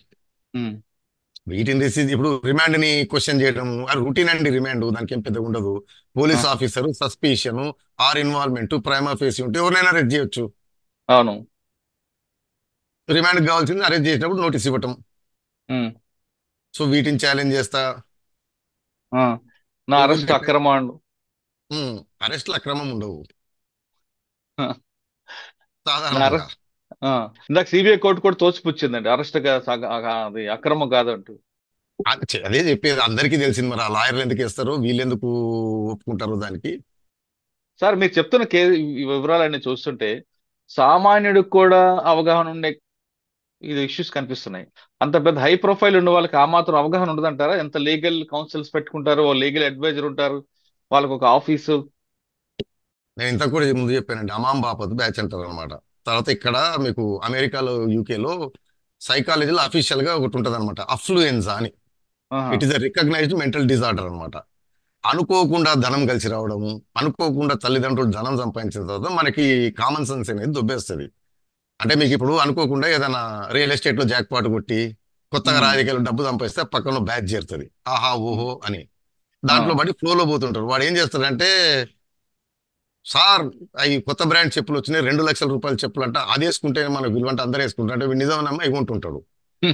వీటిని రిసీవ్ ఇప్పుడు రిమాండ్ ని క్వశ్చన్ చేయడం రూటీన్ అండి. రిమాండ్ దానికి ఏం పెద్దగా ఉండదు. Police officer suspicion or involvement prima facie ఉంటే ఎవరినైనా అరెస్ట్ చేయొచ్చు. అవును. రిమాండ్ కావాల్సింది అరెస్ట్ చేసినప్పుడు నోటీస్ ఇవ్వటం. సో వీటిని ఛాలెంజ్ చేస్తా. నా అరెస్ట్ అక్రమం అరెస్ట్లు అక్రమం ఉండవు నా సాధారణంగా. అరెస్ట్ ఇందాక సిబిఐ కోర్టు కూడా తోసిపుచ్చిందండి, అరెస్ట్ అది అక్రమం కాదంటూ. అదే చెప్పేది, అందరికీ తెలిసింది. మరి ఆ లాయర్లు ఎందుకు వేస్తారు, వీళ్ళు ఎందుకు ఒప్పుకుంటారు దానికి? సార్ మీరు చెప్తున్న వివరాలన్నీ చూస్తుంటే సామాన్యుడికి కూడా అవగాహన ఉండే ఇది ఇష్యూస్ కనిపిస్తున్నాయి. అంత పెద్ద హై ప్రొఫైల్ ఉన్న వాళ్ళకి ఆ మాత్రం అవగాహన ఉండదంటారా? ఎంత లీగల్ కౌన్సిల్స్ పెట్టుకుంటారు, లీగల్ అడ్వైజర్ ఉంటారు, వాళ్ళకి ఒక ఆఫీసు. నేను ఇంత కూడా ముందు చెప్పానండి, అమాం బాపత్ బ్యాచ్ అంటారు అనమాట. తర్వాత ఇక్కడ మీకు అమెరికాలో యూకేలో సైకాలజీలో అఫీషియల్ గా ఒకటి ఉంటుంది అనమాట, అఫ్లూయెన్సా అని. It is a recognised mental disorder అనమాట. అనుకోకుండా ధనం కలిసి రావడము, అనుకోకుండా తల్లిదండ్రులు ధనం సంపాదించిన తర్వాత మనకి కామన్ సెన్స్ అనేది దొబ్బేస్తుంది. అంటే మీకు ఇప్పుడు అనుకోకుండా ఏదైనా రియల్ ఎస్టేట్ లో జాక్ పాట్ కొట్టి కొత్తగా రాజకీయాలు డబ్బు సంపాదిస్తే పక్కన బ్యాచ్ చేరుతుంది, ఆహా ఓహో అని. దాంట్లో బట్టి ఫ్లోలో పోతుంటారు. వాడు ఏం చేస్తాడంటే, సార్ అవి కొత్త బ్రాండ్ చెప్పులు వచ్చినాయి, 2 లక్షల రూపాయల చెప్పులు అంట, అది వేసుకుంటే మనకు విలువ అంటే అందరూ వేసుకుంటారు అంటే నిజం నమ్మ ఇవ్వంటుంటాడు.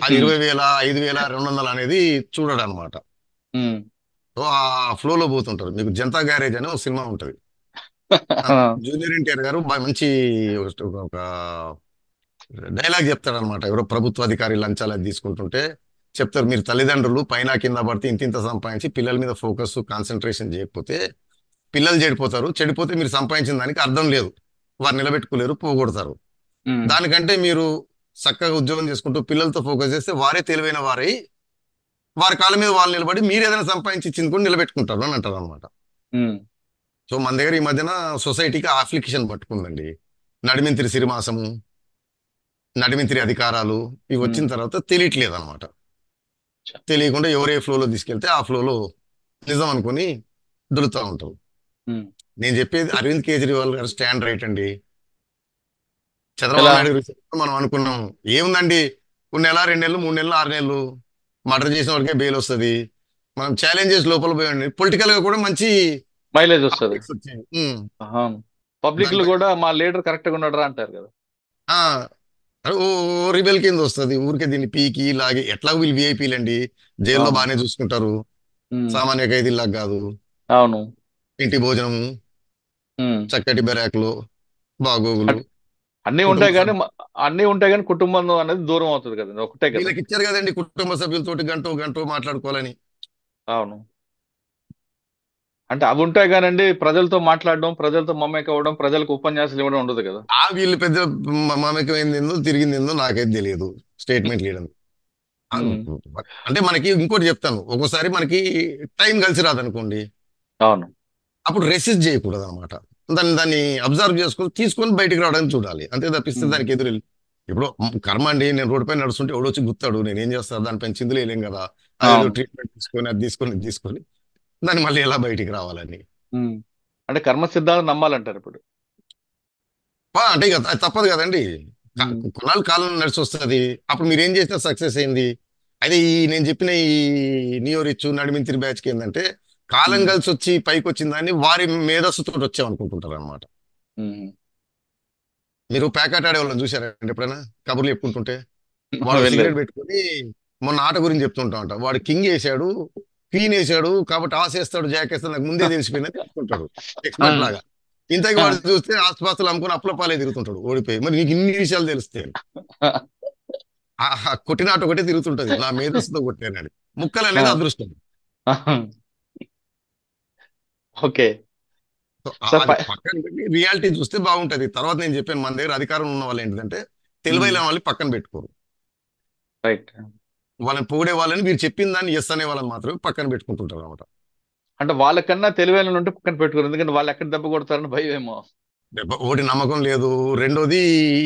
అది 20,000 5,200 అనేది చూడడు అనమాట. సో ఆ ఫ్లోలో పోతుంటారు. మీకు జనతా గ్యారేజ్ అని ఒక సినిమా ఉంటుంది, జూనియర్ ఎన్టీఆర్ గారు మంచి ఒక డైలాగ్ చెప్తాడు అనమాట. ఎవరో ప్రభుత్వ అధికారి లంచాలు అది తీసుకుంటుంటే చెప్తారు, మీరు తల్లిదండ్రులు పైన కింద పడితే ఇంత సంపాదించి పిల్లల మీద ఫోకస్ కాన్సన్ట్రేషన్ చేయకపోతే పిల్లలు చెడిపోతారు, చెడిపోతే మీరు సంపాదించిన దానికి అర్థం లేదు, వారు నిలబెట్టుకోలేరు, పోగొడతారు. దానికంటే మీరు చక్కగా ఉద్యోగం చేసుకుంటూ పిల్లలతో ఫోకస్ చేస్తే వారే తెలివైన వారై వారి కాళ్ళ మీద వాళ్ళు నిలబడి మీరు ఏదైనా సంపాదించి ఇచ్చింది కూడా నిలబెట్టుకుంటారు అని అంటారు అనమాట. ఉమ్, సో మన దగ్గర ఈ మధ్యన సొసైటీకి అప్లికేషన్ పట్టుకుందండి. నడిమింత్రి సిరిమాసము, నడిమింత్రి అధికారాలు ఇవి వచ్చిన ఉమ్, తర్వాత తెలియట్లేదు అనమాట. చ. తెలియకుండా ఎవరే ఫ్లోలో తీసుకెళ్తే ఆ ఫ్లోలో నిజం అనుకుని దొరుకుతూ ఉంటారు. ఉమ్. నేను చెప్పేది అరవింద్ కేజ్రీవాల్ గారు స్టాండ్ రైట్ అండి. చంద్రబాబు ఎలా? నాయుడు గురించి మనం అనుకున్నాం ఏముందండి, కొన్ని నెల 2 నెలలు 3 నెలలు 6 నెలలు మర్డర్ చేసిన వరకే బెయిల్ వస్తుంది. మనం ఛాలెంజెస్ లోపల పోయండి, పొలిటికల్ గా కూడా మంచి మైలేజ్ వస్తుంది. ఆప్టిక్స్ వచ్చాయి. పబ్లిక్ లో దానిపై కూడా మా లీడర్ కరెక్ట్ గా ఉన్నాడు అంటారు కదా. ఆ, ఓ రిబెల్ కింద వస్తుంది. ఊరికే దీన్ని పీకి లాగి ఎట్లా వీళ్ళు విఐపీలు అండి, జైల్లో అవును. బాగానే చూసుకుంటారు, ఉమ్, సామాన్య ఖైదీలాగా కాదు. అవును. ఇంటి భోజనము, ఉమ్. చక్కటి బెరాకులు, బాగోగులు, అన్- అన్నీ కుటుంబ ఉంటాయి కానీ సభ్యులు అన్నీ ఉంటాయి కానీ కుటుంబం అనేది దూరం అవుతుంది కదండి, ఒకటే కదా. వీళ్ళకి ఇచ్చారు కదండి కుటుంబ సభ్యులతోటి గంటో గంటో మాట్లాడుకోవాలని. అవును. అంటే అవి ఉంటాయి కానండి, ప్రజలతో మాట్లాడడం, ప్రజలతో మమేక అవ్వడం, ప్రజలకు ఉపన్యాసాలు ఇవ్వడం ఉండదు కదా. వీళ్ళు పెద్ద మమేకమైంది ఏందో తిరిగింది ఏందో నాకైతే తెలియదు. స్టేట్మెంట్ లీడర్ ఉమ్, అంటే మనకి ఇంకోటి చెప్తాను, ఒక్కోసారి మనకి టైం కలిసి రాదనుకోండి, అవును. అప్పుడు రెసిస్ట్ చేయకూడదు అనమాట. దాన్ని అబ్జర్వ్ చేసుకొని తీసుకొని బయటికి రావడానికి చూడాలి, అంతే తప్పిస్తే ఉమ్, దానికి ఎదురు ఇప్పుడు కర్మ అండి. నేను రోడ్డు పైన నడుస్తుంటే ఎవడొచ్చి గుర్తాడు, నేను ఏం చేస్తాను, దానిపైన చిందులు వేయలేం కదా. అదేదో అవును. ట్రీట్మెంట్ తీసుకొని అది తీసుకొని ఇది తీసుకొని దాన్ని మళ్ళీ ఎలా బయటికి రావాలని. ఉమ్. అంటే కర్మ సిద్ధాంతం నమ్మాలంటారు ఇప్పుడు. అంటే ఇక అది తప్పదు కదండి. ఉమ్, కొన్నాళ్ళు కాలం నడిచి వస్తుంది, అప్పుడు మీరు ఏం చేసినా సక్సెస్ అయింది. అయితే నేను చెప్పిన ఈ నియో రిచ్ నడిమింతిరి బ్యాచ్కి ఏంటంటే కాలం ఉమ్, కలిసి వచ్చి పైకి వచ్చిన దాన్ని వారి మేధస్సుతో వచ్చామనుకుంటుంటారు అనమాట. ఉమ్. మీరు ప్యాకెట్ ఆడే వాళ్ళని చూసారండి ఎప్పుడైనా, కబుర్లు చెప్పుకుంటుంటే? వాడు వెళ్ళలేదు. సిగరెట్ పెట్టుకుని మొన్న ఆట గురించి చెప్తుంటా ఉంటా, వాడు కింగ్ వేసాడు, క్వీన్ వేసాడు కాబట్టి ఆస్ వేస్తాడు, జాక్ వేస్తాడు, నాకు ముందే తెలిసిపోయిందని చెప్తుంటాడు ఆ, ఎక్స్పర్ట్ లాగా. ఇంతకి ఆ, వాడు చూస్తే ఆస్పాస్తులు అమ్ముకుని అప్పుల పాలే తిరుగుతుంటాడు ఓడిపోయి. మరి నీకు ఇన్ని విషయాలు తెలిస్తే కొట్టిన ఆట ఒకటే తిరుగుతుంటది, నా మేధస్సుతో కొట్టానని. ముక్కలు ఆ, అనేది అదృష్టం. ఓకే. సో సార్ అది పక్కన పెట్టి రియాలిటీ చూస్తే బాగుంటది. తర్వాత నేను చెప్పాను, మన దగ్గర అధికారం ఉన్న వాళ్ళు ఏంటంటే తెలివైన వాళ్ళని పక్కన పెట్టుకోరు. రైట్. వాళ్ళని పొగిడే వాళ్ళని, మీరు చెప్పిన దాన్ని ఎస్ అనే వాళ్ళని మాత్రమే పక్కన పెట్టుకుంటుంటారు అనమాట. అంటే వాళ్ళకన్నా తెలివైన వాళ్ళు ఉంటే పక్కన పెట్టుకోరు, ఎందుకంటే వాళ్ళు ఎక్కడ దెబ్బ కొడతారని భయం ఏమో. ఒకటి నమ్మకం లేదు, రెండోది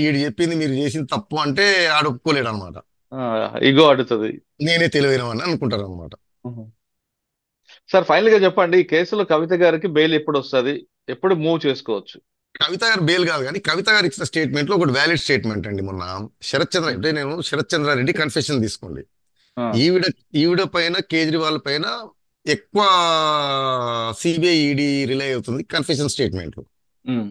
ఈడు చెప్పింది మీరు చేసింది తప్పు అంటే ఆడు ఒప్పుకోలేడు అనమాట. ఇగో అడుగుతుంది. నేనే తెలివైనవని అనుకుంటారు అనమాట. సార్ ఫైనల్ గా చెప్పండి, ఈ కేసులో కవిత గారికి బెయిల్ ఎప్పుడు వస్తుంది, ఎప్పుడు మూవ్ చేసుకోవచ్చు? కవిత గారు బెయిల్ కాదు కానీ కవిత గారు ఇచ్చిన స్టేట్మెంట్ లో ఒకటి వ్యాలిడ్ స్టేట్మెంట్ అండి. మొన్న శరత్ చంద్రారెడ్డి కన్ఫెషన్ తీసుకోండి, ఆ, ఈవిడ ఈవిడ పైన కేజ్రీవాల్ పైన ఎక్కువ సిబిఐ ఈడీ రిలే అవుతుంది కన్ఫెషన్ స్టేట్మెంట్. ఉమ్,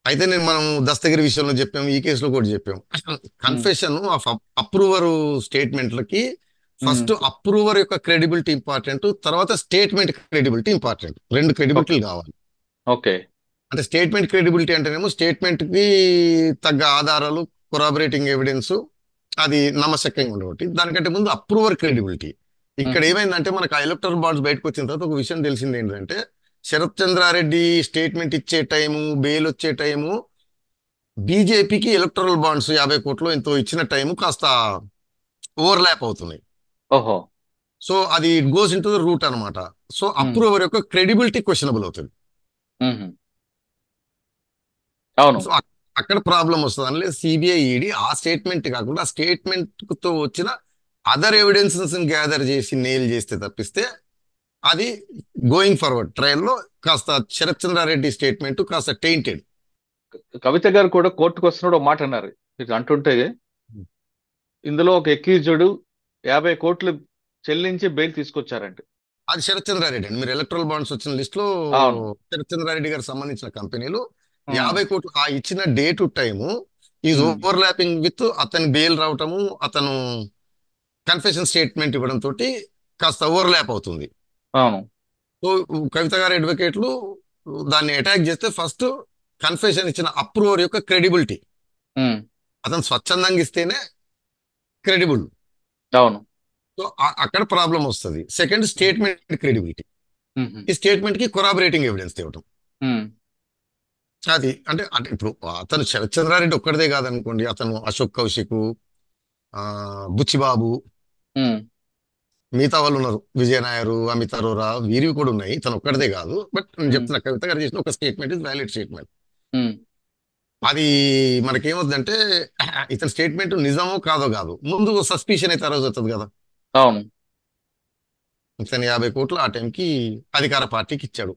అయితే మనం దస్తగిరి విషయంలో చెప్పాము, ఈ కేసులో కూడా చెప్పాము. ఉమ్, కన్ఫెషన్ ఆఫ్ అప్రూవర్ స్టేట్మెంట్లకి ఉమ్. ఫస్ట్ అప్రూవర్ యొక్క క్రెడిబిలిటీ ఇంపార్టెంట్, తర్వాత స్టేట్మెంట్ క్రెడిబిలిటీ ఇంపార్టెంట్. రెండు క్రెడిబిలిటీలు కావాలి. ఓకే. అంటే స్టేట్మెంట్ క్రెడిబిలిటీ అంటేనేమో స్టేట్మెంట్ కి తగ్గ ఆధారాలు, కొరాబరేటింగ్ ఎవిడెన్స్, అది నమ్మశక్యంగా ఉండబట్టి. దానికంటే ముందు అప్రూవర్ క్రెడిబిలిటీ. ఇక్కడ ఉమ్, ఏమైందంటే మనకు ఆ ఎలక్టరల్ బాండ్స్ బయటకు వచ్చిన తర్వాత ఒక విషయం తెలిసింది ఏంటంటే, శరత్ చంద్రారెడ్డి స్టేట్మెంట్ ఇచ్చే టైము, బెయిల్ వచ్చే టైము, బీజేపీకి ఎలక్టరల్ బాండ్స్ 50 కోట్లు ఎంతో ఇచ్చిన టైము కాస్త ఓవర్లాప్ అవుతున్నాయి. ఓహో. సో అది it goes in to the route అనమాట. సో ఉమ్, అప్రూవర్ యొక్క క్రెడిబిలిటీ క్వశ్చనబుల్ అవుతుంది. ఉమ్. అవును. సో అక్కడ ప్రాబ్లం వస్తుంది. అనలేదు సిబిఐ ఈడీ ఆ స్టేట్మెంట్ కాకుండా ఆ స్టేట్మెంట్ తో వచ్చిన అదర్ ఎవిడెన్సెస్ గ్యాదర్ చేసి నెయిల్ చేస్తే తప్పిస్తే అది గోయింగ్ ఫార్వర్డ్ ట్రయల్లో కాస్త శరత్ చంద్రారెడ్డి స్టేట్మెంట్ కాస్త టెయింటెడ్. కవిత గారు కూడా కోర్టుకు వస్తున్నప్పుడు ఒక మాట అన్నారు, ఇది అంటుంటే ఇందులో ఒక ఎక్యూజ్డ్ 50 కోట్లు చెల్లించి బెయిల్ తీసుకొచ్చారంట. అది శరత్ చంద్రారెడ్డి అండి. మీరు ఎలక్ట్రల్ బాండ్స్ వచ్చిన లిస్ట్ లో అవును. శరత్ చంద్రారెడ్డి గారికి సంబంధించిన కంపెనీలు ఉమ్, 50 కోట్లు ఆ ఇచ్చిన day to time is um, overlapping with అతని బెయిల్ రావటము, అతను కన్ఫెషన్ స్టేట్మెంట్ ఇవ్వడం తోటి కాస్త ఓవర్లాప్ అవుతుంది. అవును. సో కవిత గారి అడ్వకేట్లు దాన్ని అటాక్ చేస్తే ఫస్ట్ కన్ఫెషన్ ఇచ్చిన అప్రూవర్ యొక్క క్రెడిబిలిటీ, ఉమ్, అతను స్వచ్ఛందంగా ఇస్తేనే క్రెడిబుల్. అవును. సో అక్కడ ప్రాబ్లం వస్తుంది. సెకండ్ స్టేట్మెంట్ క్రెడిబిలిటీ, ఉమ్, ఈ స్టేట్మెంట్ కి కొరాబరేటింగ్ ఎవిడెన్స్ తేవటం. ఉమ్, అది అంటే అంటే ఇప్పుడు అతను శరత్ చంద్రారెడ్డి ఒక్కడిదే కాదనుకోండి, అతను అశోక్ కౌశిక్, బుచ్చిబాబు, ఉమ్, మిగతా వాళ్ళు ఉన్నారు, విజయ నాయరు, అమిత్ అరోరా, వీరివి కూడా ఉన్నాయి, తను ఒక్కడిదే కాదు. బట్ నేను ఉమ్, చెప్తున్నా, కవిత గారు చేసిన ఒక స్టేట్మెంట్ ఇస్ వ్యాలిడ్ స్టేట్మెంట్. ఉమ్, అది మనకేమవుతుందంటే ఇతని స్టేట్మెంట్ నిజమో కాదో కాదు, ముందు సస్పిషన్ అయితే ఆ రోజు వస్తుంది కదా. అవును, ఇతను 50 కోట్లు ఆ టైంకి అధికార పార్టీకి ఇచ్చాడు,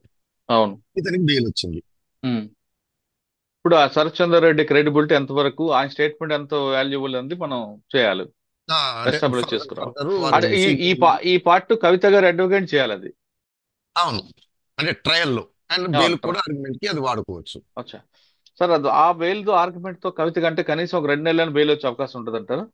అవును. ఇతనికి బెయిల్ వచ్చింది. ఉమ్. ఇప్పుడు ఆ శరత్ చంద్ర రెడ్డి క్రెడిబిలిటీ ఎంతవరకు, ఆయన స్టేట్మెంట్ ఎంత వాల్యుబుల్ అంది మనం చేయాలి, అంటే ఎస్టాబ్లిష్ చేసుకురావాలి. ఫర్దర్ వారు అంటే ఈ ఈ CBI పా- ఈ పార్ట్ కవిత గారు అడ్వకేట్ చేయాలి అది. అవును, అంటే ట్రయల్లో అండ్ బెయిల్ అవును. కూడా ఆర్గ్యుమెంట్ కి అది వాడుకోవచ్చు. అచ్చా. సార్, అది ఆ బెయిల్ తో ఆర్గ్యుమెంట్ తో కవిత కంటే కనీసం ఒక 2 నెలలని బెయిల్ వచ్చే అవకాశం ఉంటుంది అంటారా?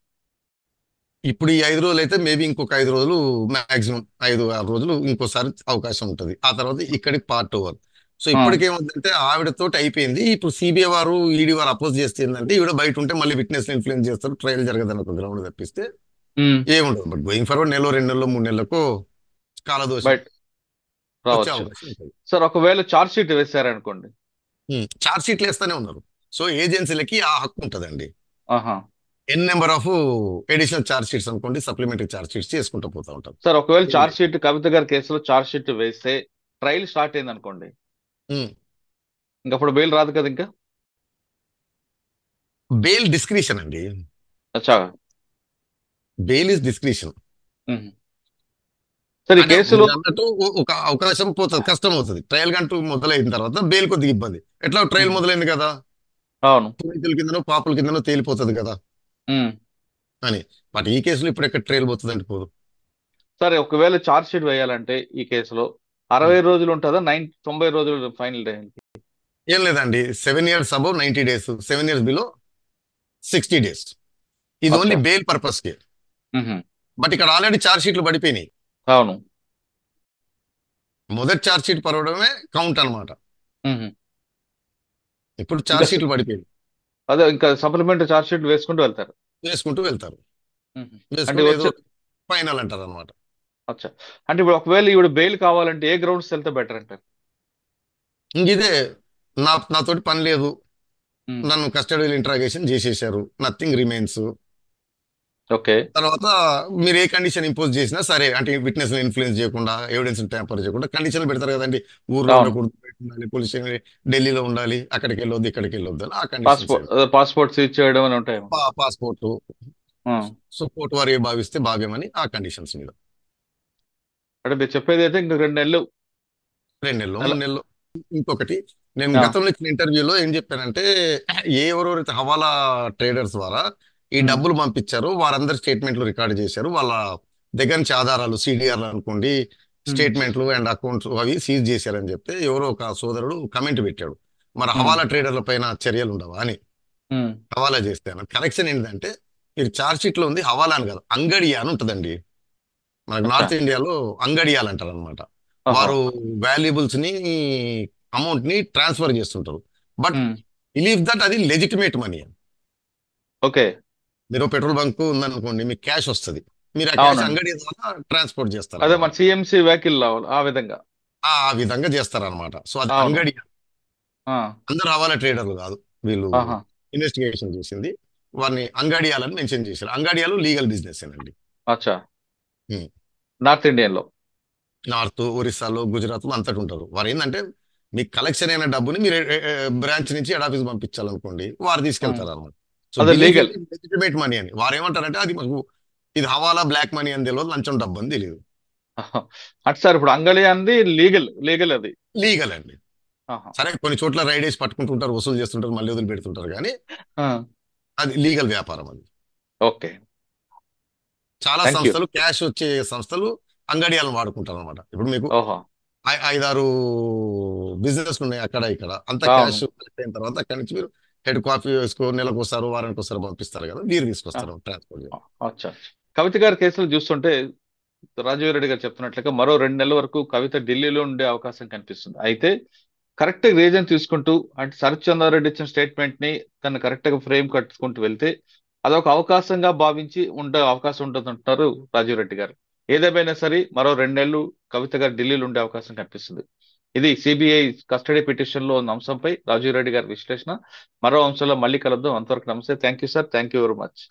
ఇప్పుడు ఈ 5 రోజులు అయితే మేబీ ఇంకొక 5 రోజులు, మాక్సిమం 5-6 రోజులు ఇంకోసారి అవకాశం ఉంటుంది. ఆ తర్వాత ఇక్కడికి పార్ట్ ఓవర్. సో ఆ, ఇప్పటికేమవుతుందంటే ఆవిడతో అయిపోయింది. ఇప్పుడు సిబిఐ వారు, ఈడీ వారు అపోజ్ చేస్తే ఏంటంటే ఈవిడ బయట ఉంటే మళ్ళీ విట్నెస్ ఇన్ఫ్లుయెన్స్ చేస్తారు, ట్రయల్ జరగదని ఒక గ్రౌండ్ తప్పిస్తే ఉమ్, ఏముండదు. బట్ గోయింగ్ ఫార్వర్డ్ 1 నెల, 2 నెలలు, 3 నెలలకు కాలదోషం బయట వచ్చే రావచ్చు. అవకాశం ఉంటుంది. సార్, ఒకవేళ చార్జ్ షీట్ వేశారనుకోండి. చార్జ్ షీట్లు వేస్తానే ఉన్నారు. సో ఏజెన్సీలకి ఆ హక్కు ఉంటుందండి. ఆహా. Number of additional charge sheets అనుకోండి, సప్లిమెంటరీ చార్జ్ షీట్స్ చేసుకుంటూ పోతా ఉంటారు. సార్, ఒకవేళ చార్జ్ షీట్ కవిత గారి కేసులో చార్జ్ షీట్ వేస్తే ట్రయల్ స్టార్ట్ అయింది అనుకోండి, ఇంకప్పుడు బెయిల్ రాదు కదా ఇంకా. బెయిల్ డిస్క్రిషన్ అండి, అచ్చా. Bail is discretion. Um. Sir, ఈ అంటే కేసులో మీరు అన్నట్టు ఒక అవకాశం పోతుంది, కష్టం అవుతుంది. ట్రయల్ గంటూ మొదలైన తర్వాత బెయిల్ కొద్దిగా ఇబ్బంది. ఎట్లా ట్రయల్ ఉమ్, మొదలైంది కదా, అవును. పునీతుల కిందనో పాపుల కిందనో తేలిపోతుంది కదా ఉమ్. అని. బట్ ఈ కేసులో ఇప్పుడు ఎక్కడ ట్రయల్ పోతుంది అంటే పోదు. సరే, ఒకవేళ చార్జ్ షీట్ వేయాలంటే ఈ కేసులో 60 రోజులు ఉంటుందా, 90 రోజులు ఫైనల్ డే? ఏం లేదండి, 7 years above 90 days, 7 years below 60 days. ఇది అచ్చా. ఓన్లీ బెయిల్ పర్పస్ కి. ఉహు. బట్ ఇక్కడ ఆల్రెడీ చార్జ్ షీట్లు పడిపోయినాయి. అవును. మొదటి చార్జ్ షీట్ పడవడమే కౌంట్ అన్నమాట. ఉహు. ఇప్పుడు ఇంకా చార్జ్ షీట్లు పడిపోయింది, అదే ఇంకా సప్లిమెంటరీ చార్జ్ షీట్ వేసుకుంటూ వెళ్తారు. వేసుకుంటూ వెళ్తారు. ఉహు. అంటే వేసుకుంటూ ఏదో వచ్చే ఫైనల్ అంటారు అనమాట. అచ్చా. అంటే ఇప్పుడు ఒకవేళ ఈవిడ బెయిల్ కావాలంటే ఏ గ్రౌండ్స్ వెళ్తే బెటర్ అంటారు? ఇంక ఇదే, నాతోటి పని లేదు, ఉమ్. నన్ను కస్టడీలో ఇంట్రాగేషన్ చేసేసారు, నథింగ్ రిమైన్స్. ఓకే. తర్వాత మీరు ఏ కండిషన్ ఇంపోజ్ చేసినా సరే, అంటే విట్నెస్ ఇన్ఫ్లుయెన్స్ చేయకుండా, ఎవిడెన్స్ ట్యాంపర్ చేయకుండా కండిషన్లు పెడతారు కదండి. ఊర్లో అవును. ఉండకూడదు, బయట ఉండాలి, పోలీస్ స్టేషన్ ఢిల్లీలో ఉండాలి, అక్కడికి వెళ్ళొద్దు, ఇక్కడికి వెళ్ళొద్దు అని ఆ కండిషన్స్. పాస్పోర్ట్ సీజ్ చేయడం అని ఉంటాయి. పాస్పోర్ట్, సో కోర్టు వారు ఏ భావిస్తే భావ్యమని ఆ కండిషన్స్ మీద అంటే మీరు చెప్పేది అయితే ఇంక 2 నెలలు 2 నెలలు, నెల. 3 నెలలు. ఇంకొకటి, నేను ఆ, గతంలో ఇచ్చిన ఇంటర్వ్యూలో ఏం చెప్పానంటే, ఎవరెవరైతే హవాలా ట్రేడర్స్ ద్వారా ఈ ఉమ్, డబ్బులు పంపించారో వారందరి స్టేట్మెంట్లు రికార్డ్ చేశారు. వాళ్ళ దగ్గర నుంచి ఆధారాలు, సిడిఆర్లు అనుకోండి, ఉమ్, స్టేట్మెంట్లు అండ్ అకౌంట్స్ అవి సీజ్ చేశారని చెప్తే ఎవరో ఒక సోదరుడు కమెంట్ పెట్టాడు, మరి ఉమ్, హవాలా ట్రేడర్ల పైన చర్యలు ఉండవా అని. ఉమ్. హవాలా చేస్తే అన్న కరెక్షన్ ఏంటంటే, మీరు ఛార్జ్ షీట్ లో ఉంది హవాలా అని కాదు, అంగడియా అని ఉంటుందండి. మనకు అచ్చా. నార్త్ ఇండియాలో అంగడియాలు అంటారు అనమాట. ఆహా. వారు వాల్యుబుల్స్ ని, అమౌంట్ ని ట్రాన్స్ఫర్ చేస్తుంటారు. But um. బిలీవ్ దట్ అది లెజిటిమేట్ మనీ. ఓకే. మీరు పెట్రోల్ బంక్ ఉందనుకోండి, మీకు క్యాష్ వస్తుంది, మీరు ఆ క్యాష్ అవునండి. అంగడి ద్వారా ట్రాన్స్పోర్ట్ చేస్తారు అదే మన అనమాట. సిఎంసి వెహికల్ ఆ విధంగా. ఆ విధంగా చేస్తారనమాట. సో అది అవును. అంగడి. ఆ, అందరు హవాలా ట్రేడర్లు కాదు, వీళ్ళు ఆహా. ఇన్వెస్టిగేషన్ చేసింది వారిని అంగడియాలని మెన్షన్ చేశారు. అంగడియాలు లీగల్ బిజినెస్ ఏనండి. అచ్చా. నార్త్ ఇండియన్ లో. నార్త్, ఒరిస్సాలో, గుజరాత్ లో అంతటి ఉంటారు. వారు ఏంటంటే, మీకు కలెక్షన్ అయిన డబ్బుని మీరు బ్రాంచ్ నుంచి హెడ్ ఆఫీస్ పంపించాలనుకోండి, వారు ఉమ్. తీసుకెళ్తారు అనమాట. సో అదే బిలీవ్ లీగల్. లెజిటిమేట్ మనీ అని. వారు ఏమంటారంటే అది మాకు ఇది హవాలా బ్లాక్ మనీ అని తెలియదు, లంచం డబ్బు అని తెలియదు. అటు సార్, ఇప్పుడు అంగళి అంది లీగల్ అది. లీగల్ అండి. ఆహా. సరే, కొన్ని చోట్ల రైడ్ వేసి పట్టుకుంటుంటారు, వసూలు చేస్తుంటారు, మళ్ళీ వదిలి పెడుతుంటారు, కానీ ఆ, అది లీగల్ వ్యాపారం అది. ఓకే. చాలా థ్యాంక్ యూ. సంస్థలు, క్యాష్ వచ్చే సంస్థలు అంగడియాలను వాడుకుంటారు అనమాట. ఇప్పుడు మీకు ఓహో. 5-6 బిజినెస్ ఉన్నాయి అక్కడ ఇక్కడ, అంత అవును. క్యాష్ కలెక్ట్ అయిన తర్వాత అక్కడి నుంచి మీరు హెడ్ కాఫీ వేసుకో, నెలకు ఒకసారి, వారానికి ఒకసారి పంపిస్తారు కదా, వీరు ఆ, తీసుకొస్తారు ట్రాన్స్పోర్ట్ చేసి. అచ్చా. కవిత గారి కేసులు చూస్తుంటే రాజీవ్ రెడ్డి గారు చెప్తున్నట్లుగా మరో 2 నెలల వరకు కవిత ఢిల్లీలో ఉండే అవకాశం కనిపిస్తుంది. అయితే కరెక్ట్ రీజన్ తీసుకుంటూ, అంటే శరత్ చంద్రారెడ్డి ఇచ్చిన స్టేట్మెంట్ ని తను కరెక్ట్ గా ఫ్రేమ్ కట్టుకుంటూ వెళ్తే అదొక అవకాశంగా భావించి ఉండే అవకాశం ఉంటుంది అంటున్నారు రాజీవ్ రెడ్డి గారు. ఏదేమైనా సరే మరో 2 నెలలు కవిత గారు ఢిల్లీలో ఉండే అవకాశం కనిపిస్తుంది. ఇది సిబిఐ కస్టడీ పిటిషన్ లో ఉన్న అంశంపై రాజీవ్ రెడ్డి గారి విశ్లేషణ. మరో అంశంలో మళ్ళీ కలుద్దాం. అంతవరకు నమస్తే. Thank you sir. Thank you very much.